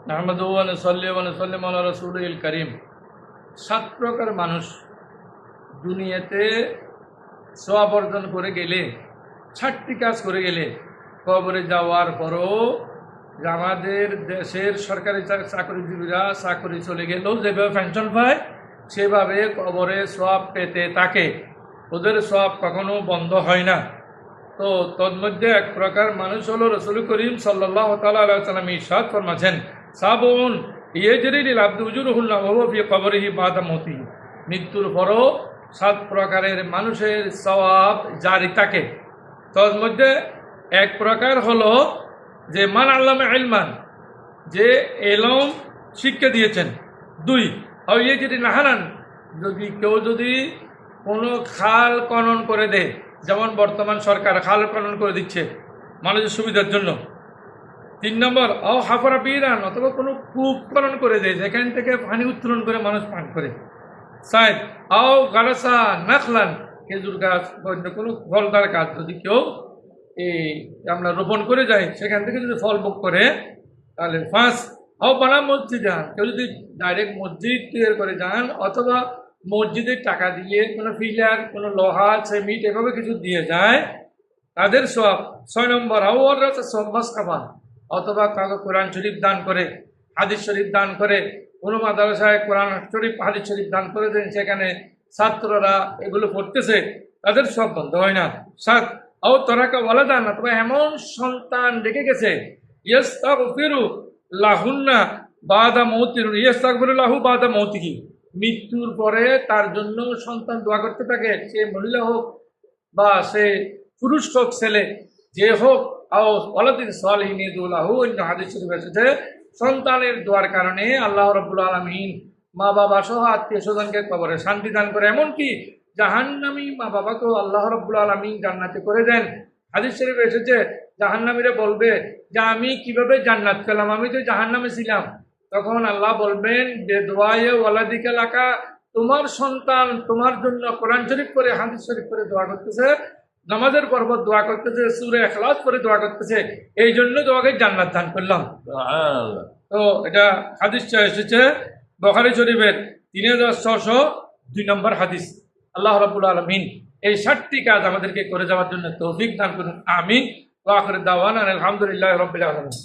আহমদুল্লাহ সাল্লাম আল্লাহ রসুল করিম। 7 প্রকার মানুষ দুনিয়াতে সওয়াব অর্জন করে গেলে, 6টি কাজ করে গেলে কবরে যাওয়ার পরও আমাদের দেশের সরকারি চাকরিজীবীরা চাকরি চলে গেলেও যেভাবে পেনশন পায় সেভাবে কবরে সওয়াব পেতে থাকে, ওদের সওয়াব কখনো বন্ধ হয় না। তো তন্মধ্যে এক প্রকার মানুষ হলো রসুল করিম সাল্লাল্লাহু তাআলা আলাইহি ওয়াসাল্লাম ইরশাদ ফরমাছেন, সাবুন ইয়াজরি লিল আবদি উজুরুহুল্লাহ ওয়া ফি কবরিহি বাদা মওতিহি। মৃত্যুর পরও 7 প্রকারের মানুষের সওয়াব জারি থাকে। তন্মধ্যে এক প্রকার হলো যে মান আল্লামা ইলমান, যে এলম শিক্ষা দিয়েছেন। 2 ইয়াজরি নাহারান, যদি কোনো খাল খনন করে দেয়, যেমন বর্তমান সরকার খাল খনন করে দিচ্ছে মানুষের সুবিধার জন্য। 3 নম্বর হাফারা বিরান, অথবা কোনো কূপ খনন করে দেয় যেখান থেকে পানি উত্তোলন করে মানুষ পান করে। 4 গারাসা নাখলান, খেজুর গাছ অন্য কোনো ফলদার গাছ যদি কেউ আমরা রোপণ করে যাই সেখান থেকে যদি ফল ভোগ করে তাহলে 5 বানা মসজিদ যান, কেউ যদি ডাইরেক্ট মসজিদ তৈরি করে যান অথবা মসজিদের টাকা দিয়ে কোনো পিলার, কোনো লোহা, সিমেন্ট এভাবে কিছু দিয়ে যায় তাদের সব। 6 নম্বর সব্বাস খাবান, অথবা কাউকে কোরআন শরীফ দান করে, হাদিস শরীফ দান করে, কোনো মাদ্রাসায় কোরআন শরীফ হাদিস শরীফ দান করে দেন, সেখানে ছাত্ররা এগুলো পড়তেছে, তাদের সব বন্ধ হয় না। 7 তোরাকা বলা দান, অথবা এমন সন্তান রেখে গেছে ইস্তাগফিরু লাহুন্না বাদা মৌতিহি, ইস্তাগফিরু লাহু বাদা মৌতিহি, মৃত্যুর পরে তার জন্য সন্তান দোয়া করতে থাকে, সে মহিলা হোক বা সে পুরুষ হোক, ছেলে যে হোক। ওয়ালাদিন সালিহিন ইয়াদুলাহু, অন্য হাদিস শরীফে এসেছে সন্তানের দোয়ার কারণে আল্লাহ রাব্বুল আলামিন মা বাবা সহ আত্মীয় স্বজনকে কবরে শান্তি দান করে, এমনকি জাহান্নামী মা বাবাকেও আল্লাহ রাব্বুল আলামিন জান্নাতে করে দেন। হাদিস শরীফে এসেছে জাহান্নামীরা বলবে যে আমি কিভাবে জান্নাত পেলাম, আমি তো জাহান্নামে ছিলাম। তখন আল্লাহ বলবেন বেদোয়ায়ে ওয়ালাদিকা লাকা, তোমার সন্তান তোমার জন্য কোরআন শরীফ করে হাদিস শরীফ করে দোয়া করতেছে, নামাজের পর্বত দোয়া করতেছে, সূরা ইখলাস করে দোয়া করতেছে, এই জন্য তোমাকে জান্নাত দান করলাম। তো এটা হাদিস এসেছে বুখারী শরীফের 3602 নম্বর হাদিস। আল্লাহ রাব্বুল আলামিন এই 7টি কাজ আমাদেরকে করে যাওয়ার জন্য তৌফিক দান করুন, আমিন। ওয়া আখিরু দাওয়ানা আলহামদুলিল্লাহি রাব্বিল আলামিন।